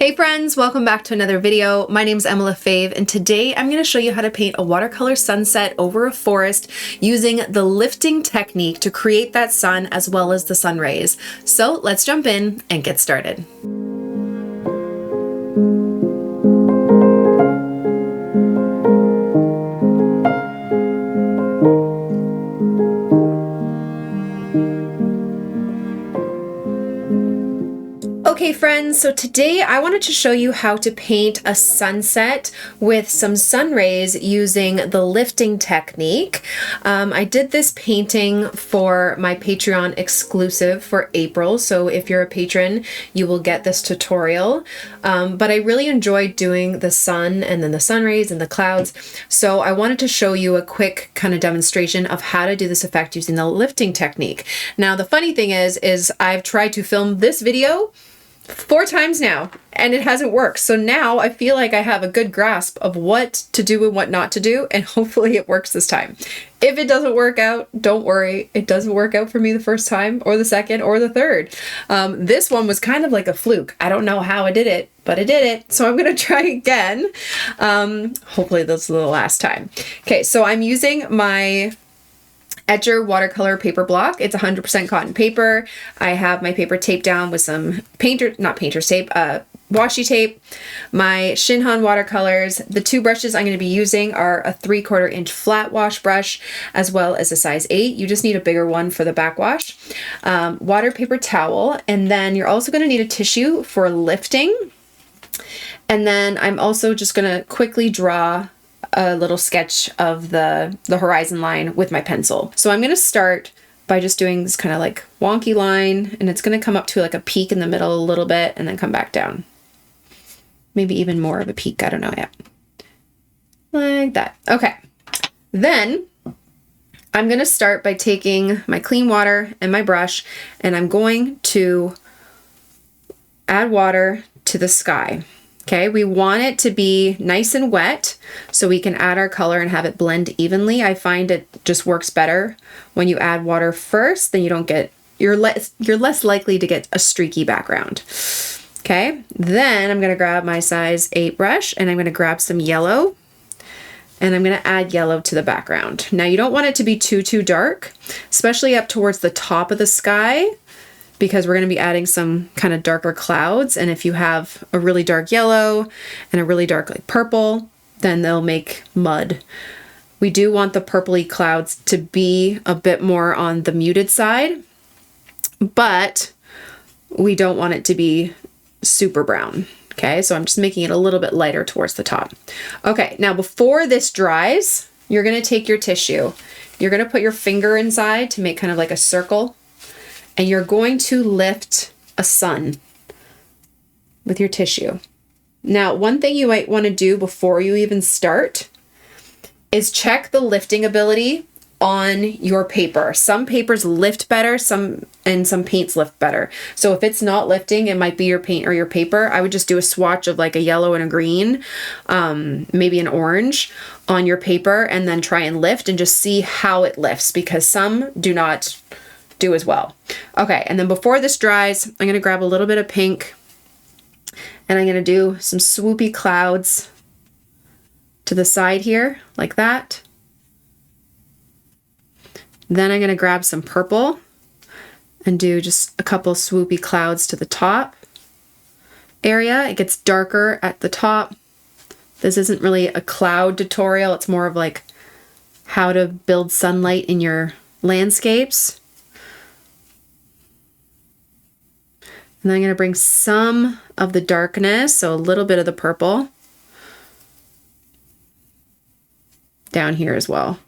Hey friends, welcome back to another video. My name is Lefebvre, and today I'm going to show you how to paint a watercolor sunset over a forest using the lifting technique to create that sun as well as the sun rays. So let's jump in and get started. Okay friends, so today I wanted to show you how to paint a sunset with some sun rays using the lifting technique. I did this painting for my Patreon exclusive for April, so if you're a patron, you will get this tutorial. But I really enjoyed doing the sun and then the sun rays and the clouds, so I wanted to show you a quick kind of demonstration of how to do this effect using the lifting technique. Now the funny thing is I've tried to film this video 4 times now and it hasn't worked. So now I feel like I have a good grasp of what to do and what not to do, and hopefully it works this time. If it doesn't work out, don't worry. It doesn't work out for me the first time or the second or the third. This one was kind of like a fluke. I don't know how I did it, but I did it. So I'm going to try again. Hopefully this is the last time. Okay, so I'm using my Etcher watercolor paper block. It's 100% cotton paper. I have my paper taped down with some washi tape. My Shinhan watercolors. The 2 brushes I'm going to be using are a 3/4 inch flat wash brush as well as a size 8. You just need a bigger one for the backwash. Water paper towel, and then you're also going to need a tissue for lifting. And then I'm also just going to quickly draw a little sketch of the horizon line with my pencil. So I'm going to start by just doing this kind of like wonky line, and it's going to come up to like a peak in the middle a little bit and then come back down. Maybe even more of a peak, I don't know yet. Like that. Okay. Then I'm going to start by taking my clean water and my brush, and I'm going to add water to the sky. Okay, we want it to be nice and wet so we can add our color and have it blend evenly. I find it just works better when you add water first, then you're less likely to get a streaky background. Okay, then I'm going to grab my size 8 brush and I'm going to grab some yellow, and I'm going to add yellow to the background. Now you don't want it to be too dark, especially up towards the top of the sky, because we're going to be adding some kind of darker clouds. And if you have a really dark yellow and a really dark like purple, then they'll make mud. We do want the purpley clouds to be a bit more on the muted side, but we don't want it to be super brown. Okay, so I'm just making it a little bit lighter towards the top. Okay, now before this dries, you're going to take your tissue. You're going to put your finger inside to make kind of like a circle, and you're going to lift a sun with your tissue. Now, one thing you might want to do before you even start is check the lifting ability on your paper. Some papers lift better, some paints lift better. So if it's not lifting, it might be your paint or your paper. I would just do a swatch of like a yellow and a green, maybe an orange on your paper, and then try and lift and just see how it lifts, because some do not do as well. Okay, and then before this dries, I'm going to grab a little bit of pink, and I'm going to do some swoopy clouds to the side here, like that. Then I'm going to grab some purple and do just a couple swoopy clouds to the top area. It gets darker at the top. This isn't really a cloud tutorial, it's more of like how to build sunlight in your landscapes. And then I'm going to bring some of the darkness, so a little bit of the purple, down here as well.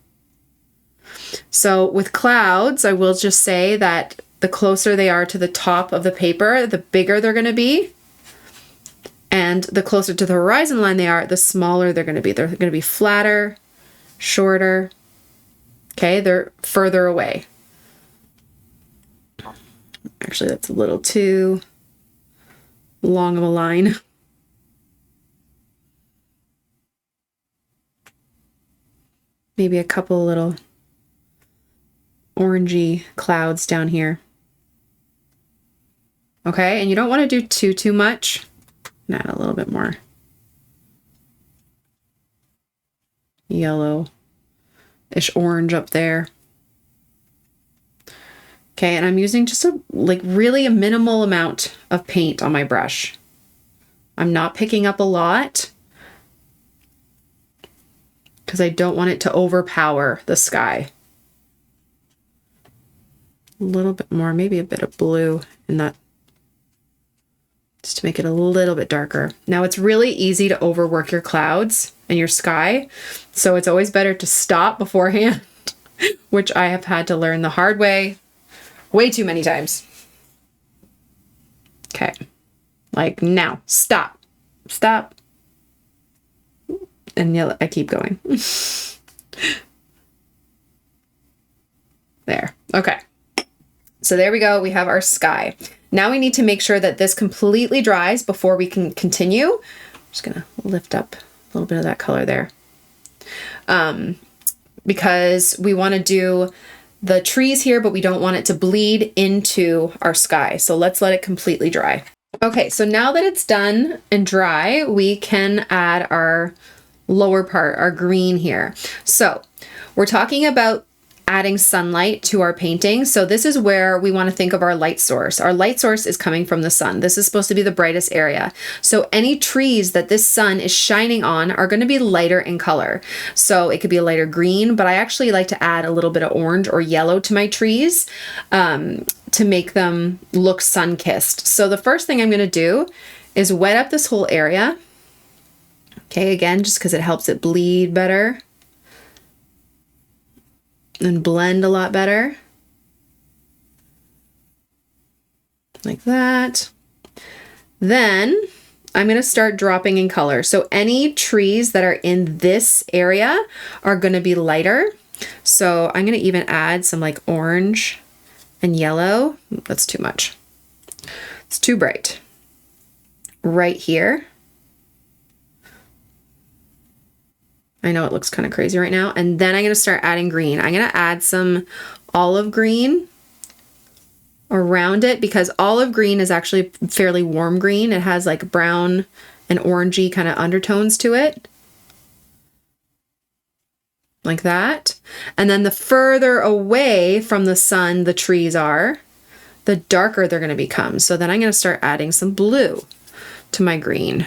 So with clouds, I will just say that the closer they are to the top of the paper, the bigger they're going to be. And the closer to the horizon line they are, the smaller they're going to be. They're going to be flatter, shorter. Okay, they're further away. Actually, that's a little too long of a line. Maybe a couple little orangey clouds down here. Okay, and you don't want to do too much. Add a little bit more yellow-ish orange up there. Okay, and I'm using just really a minimal amount of paint on my brush. I'm not picking up a lot because I don't want it to overpower the sky. A little bit more, maybe a bit of blue in that, just to make it a little bit darker. Now it's really easy to overwork your clouds and your sky, so it's always better to stop beforehand, which I have had to learn the hard way way too many times. Okay, like now, stop, stop. And yeah, I keep going. There, okay. So there we go, we have our sky. Now we need to make sure that this completely dries before we can continue. I'm just gonna lift up a little bit of that color there. Because we wanna do the trees here, but we don't want it to bleed into our sky. So let's let it completely dry. Okay, so now that it's done and dry, we can add our lower part, our green here. So we're talking about adding sunlight to our painting. So this is where we want to think of our light source. Our light source is coming from the sun. This is supposed to be the brightest area. So any trees that this sun is shining on are going to be lighter in color. So it could be a lighter green, but I actually like to add a little bit of orange or yellow to my trees to make them look sun-kissed. So the first thing I'm going to do is wet up this whole area. Okay, again, just because it helps it bleed better and blend a lot better. Like that. Then I'm going to start dropping in color. So any trees that are in this area are going to be lighter. So I'm going to even add some like orange and yellow. That's too much. It's too bright. Right here. I know it looks kind of crazy right now. And then I'm going to start adding green. I'm going to add some olive green around it because olive green is actually fairly warm green. It has like brown and orangey kind of undertones to it. Like that. And then the further away from the sun the trees are, the darker they're going to become. So then I'm going to start adding some blue to my green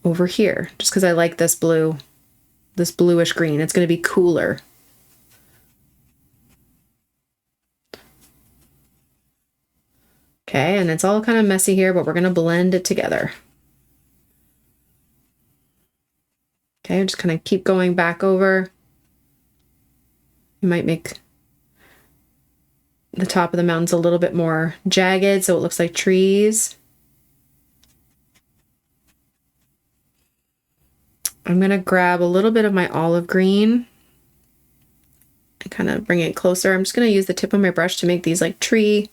over here, just because I like this blue, this bluish green. It's going to be cooler. Okay, and it's all kind of messy here, but we're going to blend it together. Okay, just kind of keep going back over. You might make the top of the mountains a little bit more jagged so it looks like trees. I'm going to grab a little bit of my olive green and kind of bring it closer. I'm just going to use the tip of my brush to make these like tree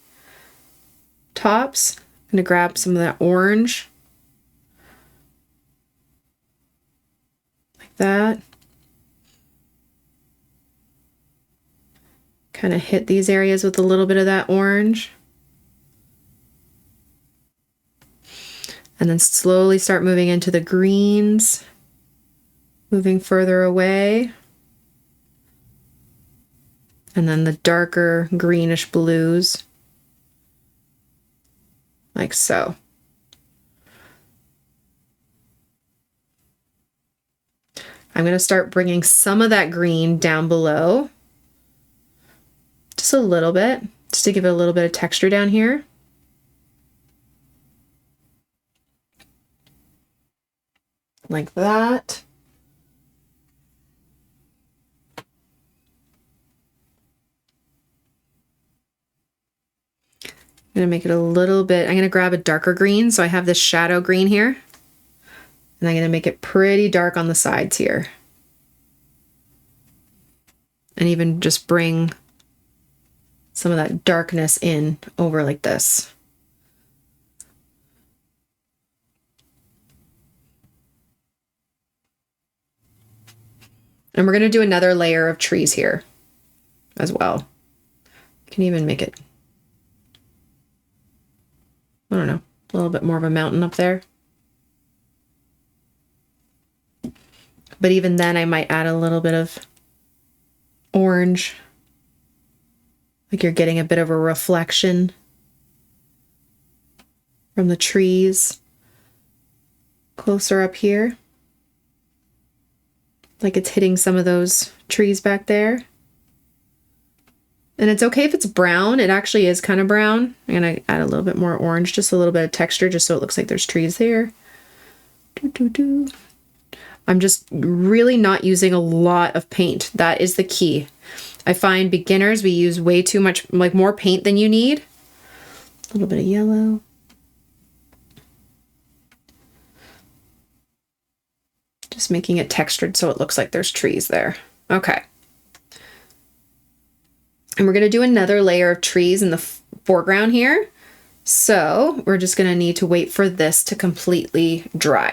tops. I'm going to grab some of that orange. Like that. Kind of hit these areas with a little bit of that orange. And then slowly start moving into the greens. Moving further away. And then the darker greenish blues. Like so. I'm going to start bringing some of that green down below. Just a little bit, just to give it a little bit of texture down here. Like that. I'm going to make it a little bit, I'm going to grab a darker green. So I have this shadow green here. And I'm going to make it pretty dark on the sides here. And even just bring some of that darkness in over like this. And we're going to do another layer of trees here as well. You can even make it, I don't know, A little bit more of a mountain up there. But even then I might add a little bit of orange. Like you're getting a bit of a reflection from the trees closer up here. Like it's hitting some of those trees back there. And it's okay if it's brown. It actually is kind of brown. I'm going to add a little bit more orange, just a little bit of texture, just so it looks like there's trees there. I'm just really not using a lot of paint. That is the key. I find beginners, we use way too much, like more paint than you need. A little bit of yellow. Just making it textured so it looks like there's trees there. Okay. And we're going to do another layer of trees in the foreground here. So we're just going to need to wait for this to completely dry.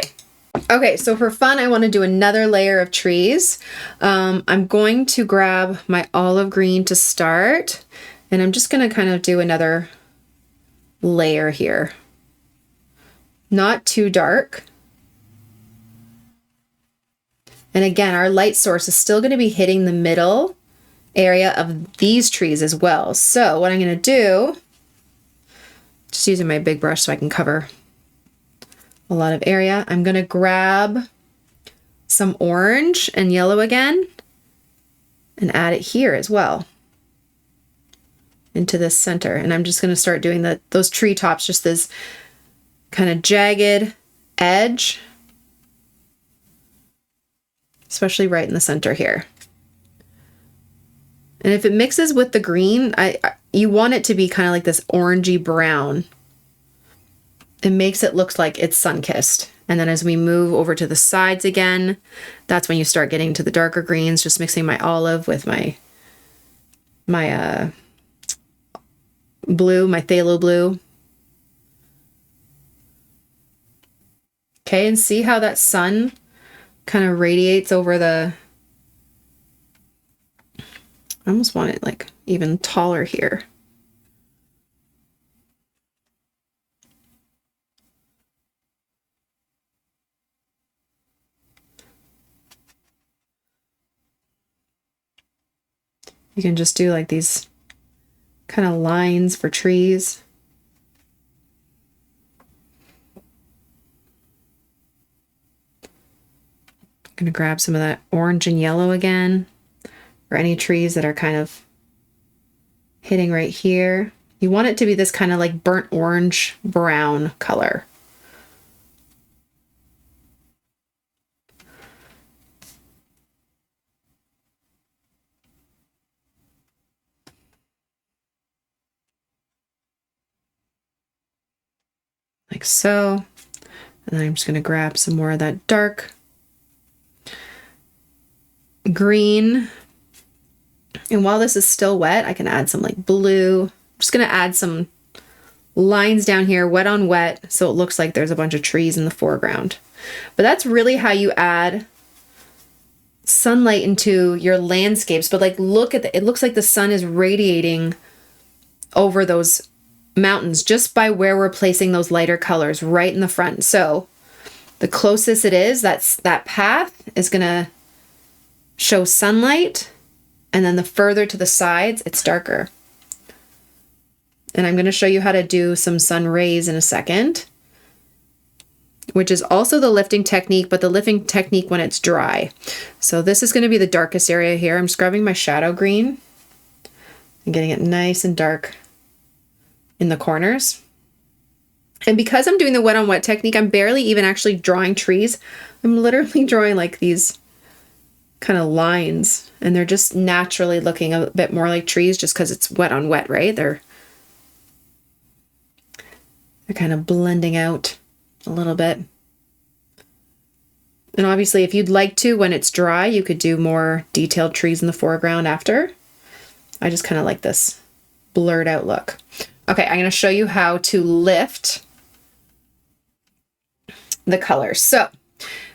Okay, so for fun, I want to do another layer of trees. I'm going to grab my olive green to start, and I'm just going to kind of do another layer here. Not too dark. And again, our light source is still going to be hitting the middle area of these trees as well. So what I'm going to do, just using my big brush so I can cover a lot of area, I'm going to grab some orange and yellow again and add it here as well into this center. And I'm just going to start doing those tree tops, just this kind of jagged edge, especially right in the center here. And if it mixes with the green, you want it to be kind of like this orangey brown. It makes it look like it's sun-kissed. And then as we move over to the sides again, that's when you start getting to the darker greens, just mixing my olive with my blue, my phthalo blue. Okay, and see how that sun kind of radiates over the... I almost want it like even taller here. You can just do like these kind of lines for trees. I'm going to grab some of that orange and yellow again, or any trees that are kind of hitting right here. You want it to be this kind of like burnt orange brown color. Like so. And then I'm just going to grab some more of that dark green. And while this is still wet, I can add some like blue. I'm just going to add some lines down here, wet on wet, so it looks like there's a bunch of trees in the foreground. But that's really how you add sunlight into your landscapes. But like, look at it looks like the sun is radiating over those mountains just by where we're placing those lighter colors right in the front. So the closest it is, that path is going to show sunlight. And then the further to the sides, it's darker. And I'm going to show you how to do some sun rays in a second, which is also the lifting technique, but the lifting technique when it's dry. So this is going to be the darkest area here. I'm scrubbing my shadow green and getting it nice and dark in the corners. And because I'm doing the wet on wet technique, I'm barely even actually drawing trees. I'm literally drawing like these kind of lines, and they're just naturally looking a bit more like trees just because it's wet on wet, right? They're kind of blending out a little bit. And obviously if you'd like to, when it's dry, you could do more detailed trees in the foreground after. I just kind of like this blurred out look. Okay, I'm going to show you how to lift the colors. So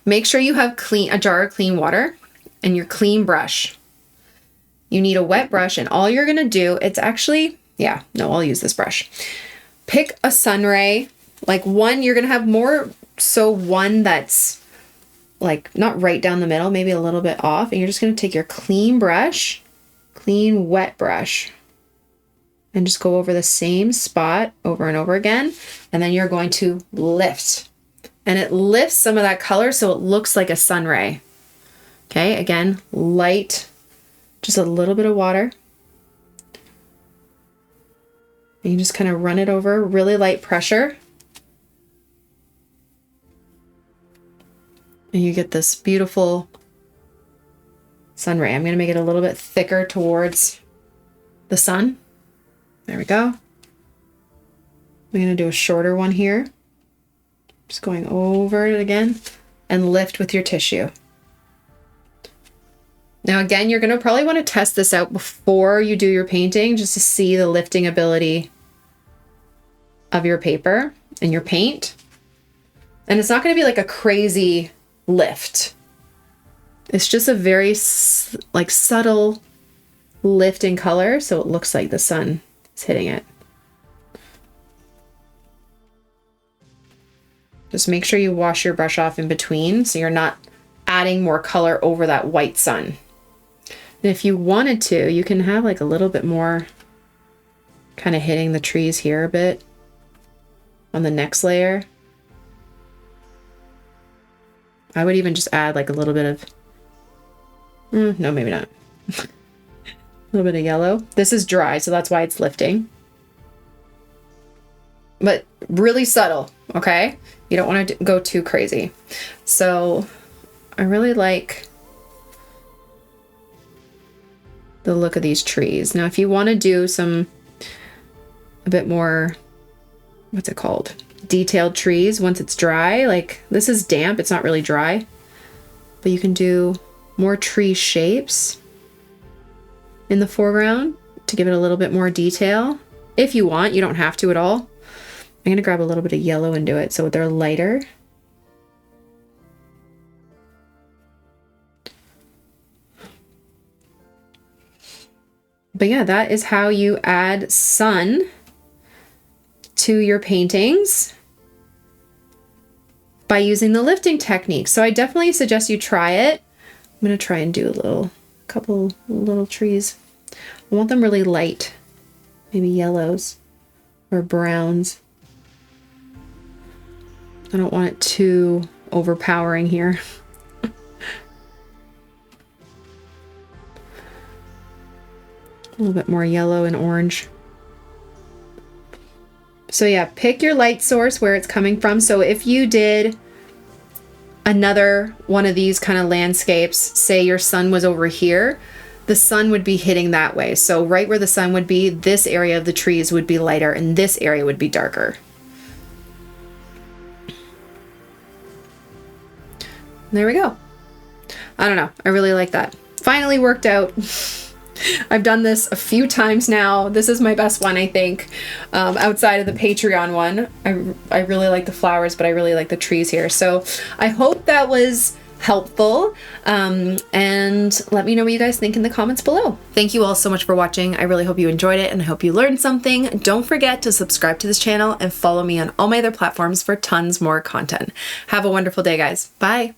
make sure you have a jar of clean water and your clean brush. You need a wet brush, and all you're going to do, it's actually, I'll use this brush. Pick a sun ray, Like one, you're going to have more so one that's like not right down the middle, maybe a little bit off. And you're just going to take your clean brush, clean wet brush, and just go over the same spot over and over again. And then you're going to lift. And it lifts some of that color so it looks like a sun ray. Okay, again, light, just a little bit of water. And you just kind of run it over, really light pressure. And you get this beautiful sun ray. I'm going to make it a little bit thicker towards the sun. There we go. I'm going to do a shorter one here. Just going over it again and lift with your tissue. Now again, you're going to probably want to test this out before you do your painting just to see the lifting ability of your paper and your paint. And it's not going to be like a crazy lift. It's just a very like subtle lift in color so it looks like the sun is hitting it. Just make sure you wash your brush off in between so you're not adding more color over that white sun. And if you wanted to, you can have like a little bit more kind of hitting the trees here a bit on the next layer. I would even just add like a little bit of, no, maybe not. A little bit of yellow. This is dry, so that's why it's lifting. But really subtle, okay? You don't want to go too crazy. So I really like the look of these trees. Now, if you want to do a bit more, what's it called? Detailed trees once it's dry. Like this is damp, it's not really dry. But you can do more tree shapes in the foreground to give it a little bit more detail. If you want, you don't have to at all. I'm going to grab a little bit of yellow and do it so they're lighter. But yeah, that is how you add sun to your paintings by using the lifting technique. So I definitely suggest you try it. I'm going to try and do a couple little trees. I want them really light, maybe yellows or browns. I don't want it too overpowering here. A little bit more yellow and orange. So yeah, pick your light source where it's coming from. So if you did another one of these kind of landscapes, say your sun was over here, the sun would be hitting that way. So right where the sun would be, this area of the trees would be lighter and this area would be darker. There we go. I don't know. I really like that. Finally worked out. I've done this a few times now. This is my best one, I think, outside of the Patreon one. I really like the flowers, but I really like the trees here. So I hope that was helpful. And let me know what you guys think in the comments below. Thank you all so much for watching. I really hope you enjoyed it and I hope you learned something. Don't forget to subscribe to this channel and follow me on all my other platforms for tons more content. Have a wonderful day, guys. Bye.